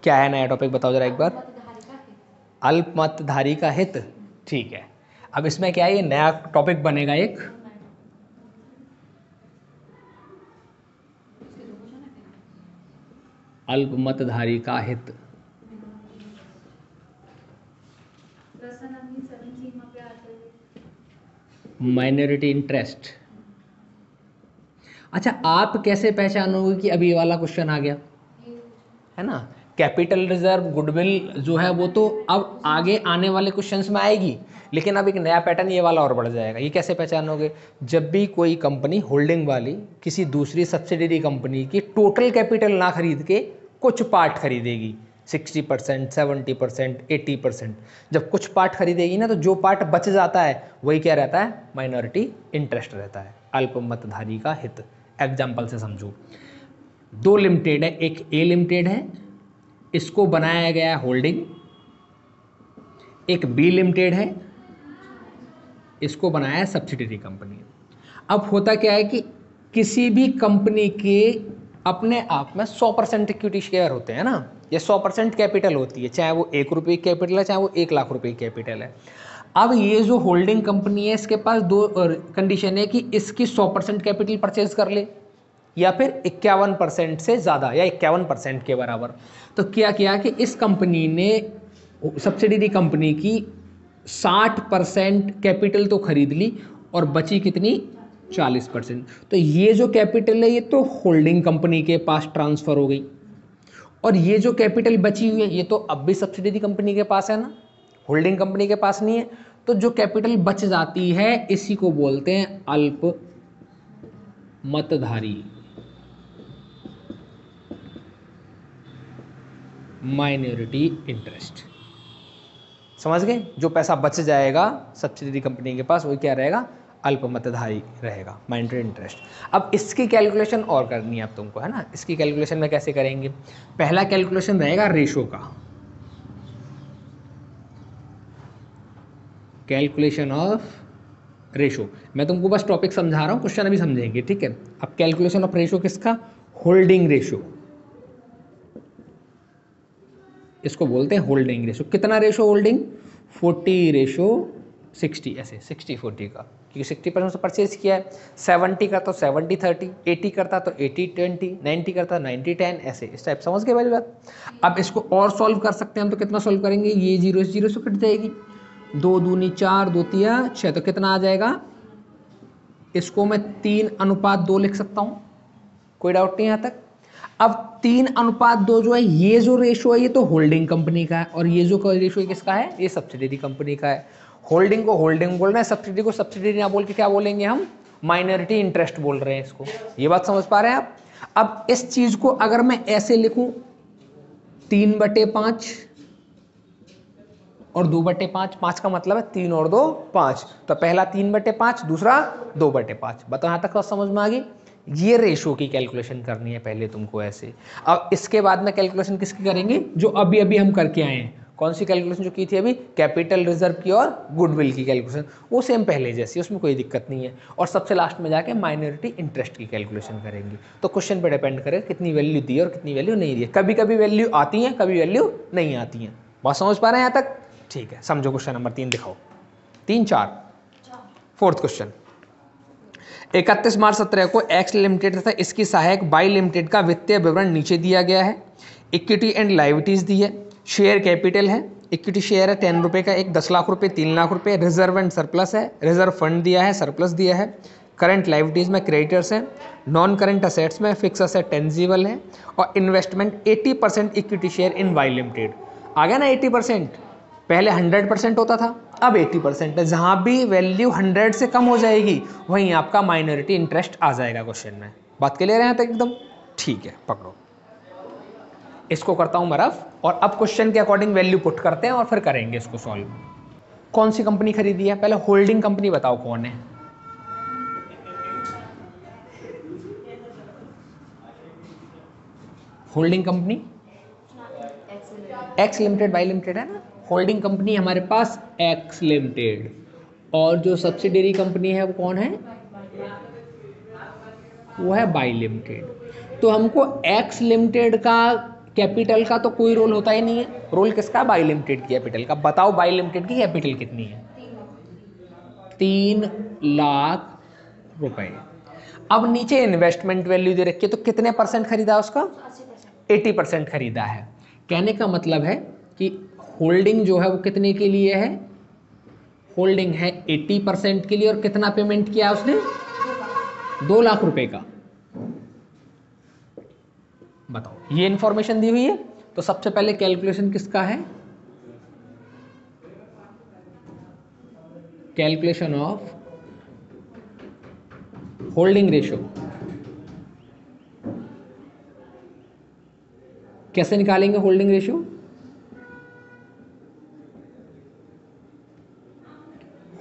क्या है नया टॉपिक, बताओ जरा एक बार। अल्पमतधारी का हित, ठीक है। अब इसमें क्या है, ये नया टॉपिक बनेगा एक, अल्पमतधारी का हित। Minority interest. अच्छा, आप कैसे पहचानोगे कि अभी ये वाला क्वेश्चन आ गया, है ना। कैपिटल रिजर्व, गुडविल जो है वो तो अब आगे आने वाले क्वेश्चंस में आएगी, लेकिन अब एक नया पैटर्न ये वाला और बढ़ जाएगा। ये कैसे पहचानोगे, जब भी कोई कंपनी होल्डिंग वाली किसी दूसरी सब्सिडरी कंपनी की टोटल कैपिटल ना खरीद के कुछ पार्ट खरीदेगी, 60%, 70%, 80%, जब कुछ पार्ट खरीदेगी ना, तो जो पार्ट बच जाता है वही क्या रहता है, माइनॉरिटी इंटरेस्ट रहता है, अल्पमतधारी का हित। एग्जाम्पल से समझो, दो लिमिटेड है, एक ए लिमिटेड है, इसको बनाया गया है होल्डिंग, एक बी लिमिटेड है, इसको बनाया है सब्सिडरी कंपनी। अब होता क्या है कि किसी भी कंपनी के अपने आप में 100% इक्विटी शेयर होते हैं ना, ये 100% कैपिटल होती है, चाहे वो 1 रुपये की कैपिटल है, चाहे वो 1 लाख रुपए की कैपिटल है। अब ये जो होल्डिंग कंपनी है, इसके पास दो कंडीशन है कि इसकी 100% कैपिटल परचेज कर ले, या फिर 51% से ज़्यादा, या 51% के बराबर। तो क्या किया कि इस कंपनी ने, सब्सिडरी कंपनी की 60% कैपिटल तो खरीद ली, और बची कितनी, 40%। तो ये जो कैपिटल है ये तो होल्डिंग कंपनी के पास ट्रांसफ़र हो गई, और ये जो कैपिटल बची हुई है ये तो अब भी सब्सिडरी कंपनी के पास है ना, होल्डिंग कंपनी के पास नहीं है। तो जो कैपिटल बच जाती है इसी को बोलते हैं अल्प मतधारी, माइनॉरिटी इंटरेस्ट। समझ गए, जो पैसा बच जाएगा सब्सिडरी कंपनी के पास वही क्या रहेगा, अल्पमतधारी रहेगा, माइनॉरिटी इंटरेस्ट। अब इसकी कैलकुलेशन और करनी है अब तुमको, है ना। इसकी कैलकुलेशन में कैसे करेंगे, पहला कैलकुलेशन रहेगा रेशो का, कैलकुलेशन ऑफ रेशो। मैं तुमको बस टॉपिक समझा रहा हूँ, क्वेश्चन अभी समझेंगे, ठीक है। अब कैलकुलेशन ऑफ रेशो किसका, होल्डिंग रेशो, इसको बोलते हैं होल्डिंग रेशो। कितना रेशो होल्डिंग, 40:60, ऐसे 60:40 का, क्योंकि 60% से परचेज किया है। 70 का तो 70:30, 80 करता तो 80:20, 90 करता 90:10, ऐसे इस टाइप। समझ गए पहली बात। अब इसको और सॉल्व कर सकते हैं हम, तो कितना सॉल्व करेंगे, ये 0 से 0 से कट जाएगी, 2 दूनी 4, 2 तिया 6, तो कितना आ जाएगा, इसको मैं 3:2 लिख सकता हूँ, कोई डाउट नहीं यहाँ तक। अब 3:2 जो है, ये जो रेशो है ये तो होल्डिंग कंपनी का है, और ये जो रेशो किसका है, ये सब्सिडरी कंपनी का है। होल्डिंग को होल्डिंग बोल रहे हैं, सब्सिडरी को सब्सिडरी ना बोल के क्या बोलेंगे हम, माइनॉरिटी इंटरेस्ट बोल रहे हैं इसको। ये बात समझ पा रहे हैं आप। अब इस चीज को अगर मैं ऐसे लिखूं, 3/5 और 2/5, 5 का मतलब है 3 और 2 5, तो पहला 3/5, दूसरा 2/5। बताओ यहाँ तक तो समझ में आ गई। ये रेशो की कैलकुलेशन करनी है पहले तुमको ऐसे। अब इसके बाद में कैलकुलेशन किसकी करेंगे, जो अभी अभी हम करके आए हैं। कौन सी कैलकुलेशन जो की थी अभी, कैपिटल रिजर्व की और गुडविल की कैलकुलेशन, वो सेम पहले जैसी, उसमें कोई दिक्कत नहीं है। और सबसे लास्ट में जाके माइनॉरिटी इंटरेस्ट की कैलकुलेशन करेंगे। तो क्वेश्चन पे डिपेंड करे कितनी वैल्यू दी है और कितनी वैल्यू नहीं दी है। कभी कभी वैल्यू आती है, कभी वैल्यू नहीं आती है। बात समझ पा रहे हैं यहाँ तक, ठीक है। समझो क्वेश्चन नंबर 3 दिखाओ, 3 4 फोर्थ क्वेश्चन। 31 मार्च 17 को एक्स लिमिटेड तथा इसकी सहायक बाई लिमिटेड का वित्तीय विवरण नीचे दिया गया है। इक्विटी एंड लायबिलिटीज दी है, शेयर कैपिटल है, इक्विटी शेयर है 10 रुपये का, एक 10 लाख रुपये, 3 लाख रुपये, रिजर्व एंड सरप्लस है, रिजर्व फंड दिया है, सरप्लस दिया है, करंट लायबिलिटीज में क्रेडिटर्स हैं, नॉन करंट असेट्स में फिक्स असेट टेंजिबल है, और investment 80% equity share in Y limited. आ गया ना 80%, पहले 100% होता था, अब 80% है। जहां भी वैल्यू 100 से कम हो जाएगी वहीं आपका माइनॉरिटी इंटरेस्ट आ जाएगा क्वेश्चन में। बात क्लियर है यहाँ तक एकदम, ठीक है। पकड़ो, इसको करता हूं मैं रफ, और अब क्वेश्चन के अकॉर्डिंग वैल्यू पुट करते हैं और फिर करेंगे इसको सॉल्व। कौन सी कंपनी खरीदी है, पहले होल्डिंग कंपनी बताओ कौन है। Holding company X limited, Y limited है ना। होल्डिंग कंपनी हमारे पास एक्स लिमिटेड, और जो सब्सिडरी कंपनी है वो कौन है, वो है वाई लिमिटेड। तो हमको एक्स लिमिटेड का कैपिटल का तो कोई रोल होता ही नहीं है, रोल किसका? बाई लिमिटेड की कैपिटल का। बताओ बाई लिमिटेड की कैपिटल कितनी है? 3,00,000 रुपए। अब नीचे इन्वेस्टमेंट वैल्यू दे रखी है, तो कितने परसेंट खरीदा उसका? 80% खरीदा है। कहने का मतलब है कि होल्डिंग जो है वो कितने के लिए है? होल्डिंग है 80% के लिए। और कितना पेमेंट किया उसने? 2,00,000 रुपए का। बताओ, ये इंफॉर्मेशन दी हुई है। तो सबसे पहले कैलकुलेशन किसका है? Calculation of holding ratio. कैसे निकालेंगे होल्डिंग रेशियो?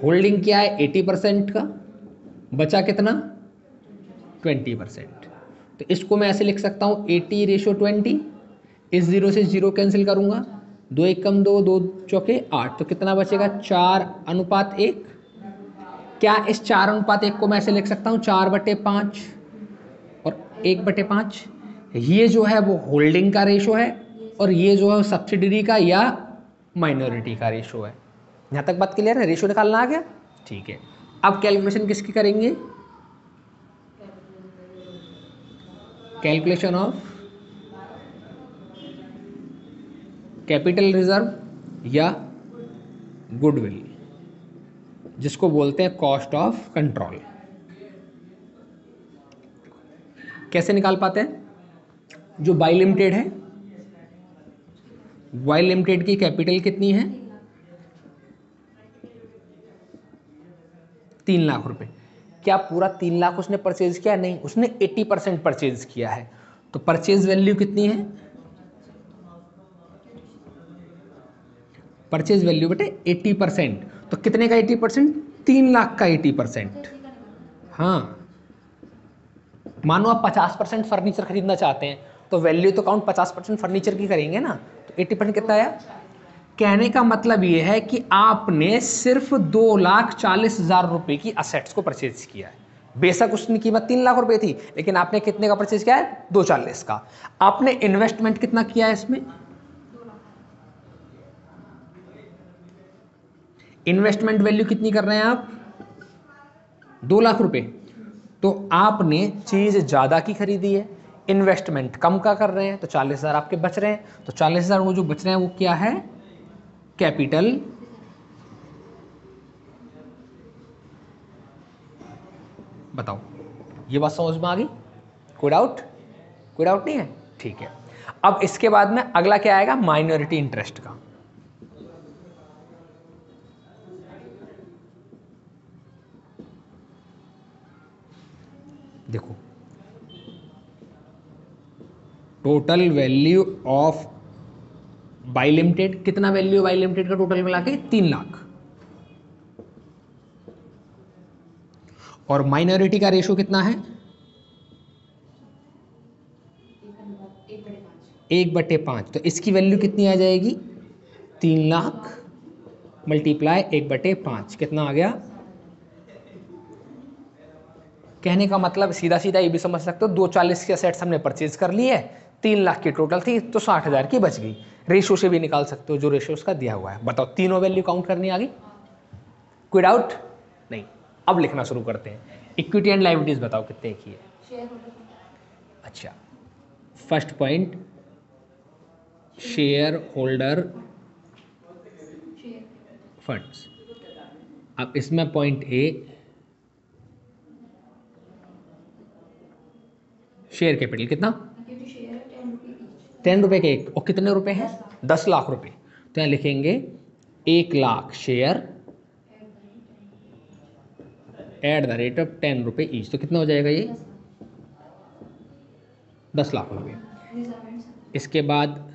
होल्डिंग क्या है? 80% का, बचा कितना? 20%। तो इसको मैं ऐसे लिख सकता हूं 80/20। इस 0 से 0 कैंसिल करूंगा, 2 1 कम 2, 2 चौके 8। तो कितना बचेगा? 4:1। क्या इस 4:1 को मैं ऐसे लिख सकता हूं 4/5 और 1/5? ये जो है वो होल्डिंग का रेशो है, और ये जो है सब्सिडरी का या माइनॉरिटी का रेशो है। यहाँ तक बात क्लियर है? रेशो निकालना आ गया? ठीक है। अब कैलकुलेशन किसकी करेंगे? कैलकुलेशन ऑफ कैपिटल रिजर्व या गुडविल, जिसको बोलते हैं कॉस्ट ऑफ कंट्रोल। कैसे निकाल पाते हैं? जो बाई लिमिटेड है, वाई लिमिटेड की कैपिटल कितनी है? 3,00,000 रुपए। क्या पूरा 3,00,000 उसने परचेज किया? नहीं, उसने 80% परचेज किया है। तो परचेज वैल्यू कितनी है? परचेज वैल्यू बेटे 80%। तो कितने का 80%? 3,00,000 का 80%। हाँ, मानो आप 50% फर्नीचर खरीदना चाहते हैं, तो वैल्यू तो काउंट 50% फर्नीचर की करेंगे ना। तो 80% कितना आया? कहने का मतलब ये है कि आपने सिर्फ 2,40,000 रुपए की असेट्स को परचेज किया है। बेशक उसकी कीमत 3,00,000 रुपए थी, लेकिन आपने कितने का परचेज किया है? 2,40,000 का। आपने इन्वेस्टमेंट कितना किया है इसमें? इन्वेस्टमेंट वैल्यू कितनी कर रहे हैं आप? 2,00,000 रुपए। तो आपने चीज ज्यादा की खरीदी है, इन्वेस्टमेंट कम का कर रहे हैं, तो 40,000 आपके बच रहे हैं। तो 40,000 वो जो बच रहे हैं वो क्या है? कैपिटल। बताओ, ये बात समझ में आ गई? कोई डाउट? कोई डाउट नहीं है? ठीक है। अब इसके बाद में अगला क्या आएगा? माइनॉरिटी इंटरेस्ट का। देखो, total value of by limited, कितना वैल्यू बाई लिमिटेड का टोटल मिला के? 3,00,000। और माइनॉरिटी का रेशो कितना है? 1/5। तो इसकी वैल्यू कितनी आ जाएगी? 3,00,000 मल्टीप्लाई 1/5 कितना आ गया? कहने का मतलब सीधा सीधा ये भी समझ सकते हो, 2,40,000 के असेट्स हमने परचेज कर लिए, 3,00,000 की टोटल थी, तो 60,000 की बच गई। रेशो से भी निकाल सकते हो, जो रेशो उसका दिया हुआ है। बताओ, तीनों वैल्यू काउंट करनी आ गई? कोई डाउट नहीं? अब लिखना शुरू करते हैं। इक्विटी एंड लायबिलिटीज बताओ कितने की है? अच्छा, first point share holder funds. अब इसमें पॉइंट ए, शेयर कैपिटल कितना? 10 रुपए के एक, और कितने रुपए हैं? 10,00,000 रुपए। तो यहाँ लिखेंगे 1,00,000 share at the rate of 10 रुपए ईच। तो कितना हो जाएगा ये? 10,00,000 रुपये। इसके बाद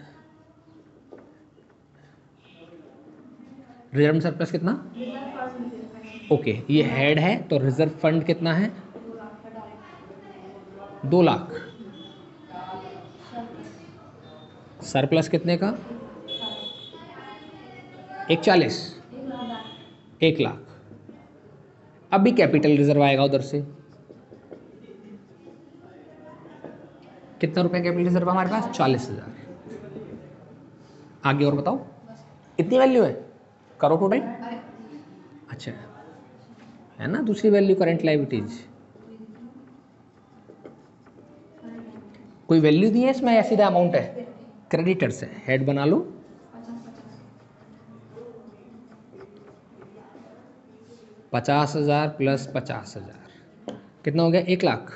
रिजर्व सरप्लस कितना? ओके, ये हेड है, तो रिजर्व फंड कितना है? 2,00,000। सरप्लस कितने का? 1,40,000। 1,00,000। अब भी कैपिटल रिजर्व आएगा उधर से। कितना रुपए कैपिटल रिजर्व हमारे पास? 40,000। आगे और बताओ, इतनी वैल्यू है, करो टोटल। अच्छा है ना, दूसरी वैल्यू करंट लायबिलिटीज, कोई वैल्यू दी है इसमें या सीधा अमाउंट है? क्रेडिटर्स है, हेड बना लो। 50,000 प्लस 50,000 कितना हो गया? 1,00,000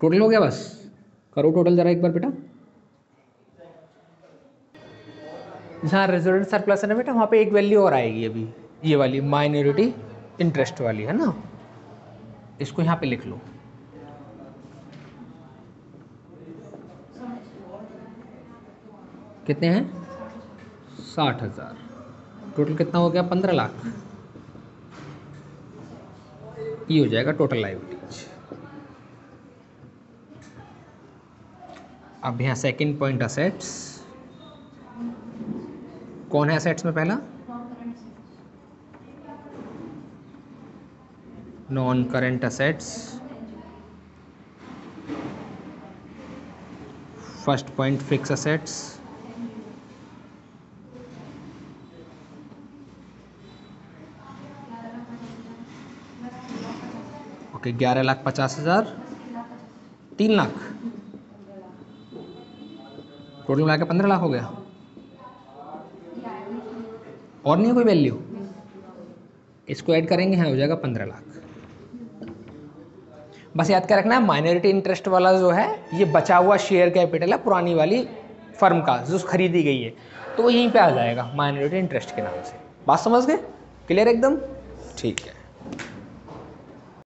टोटल हो गया। बस करो टोटल जरा एक बार बेटा। जहाँ रिजर्व सरप्लस है ना बेटा, वहाँ पे एक वैल्यू और आएगी अभी, ये वाली माइनॉरिटी इंटरेस्ट वाली है ना, इसको यहाँ पे लिख लो। कितने हैं? 60,000। टोटल कितना हो गया? 15,00,000। ये हो जाएगा टोटल लायबिलिटीज। अब यहाँ सेकंड पॉइंट असेट्स, कौन है असेट्स में पहला? Non current assets. First point fix assets, okay 11,50,000, 3,00,000 total मिला के 15,00,000 हो गया। और नहीं है कोई वैल्यू, इसको ऐड करेंगे, यहाँ हो जाएगा 15,00,000। बस याद कर रखना है माइनॉरिटी इंटरेस्ट वाला जो है ये बचा हुआ शेयर कैपिटल है पुरानी वाली फर्म का जो खरीदी गई है, तो वो यहीं पे आ जाएगा माइनॉरिटी इंटरेस्ट के नाम से। बात समझ गए? क्लियर एकदम? ठीक है।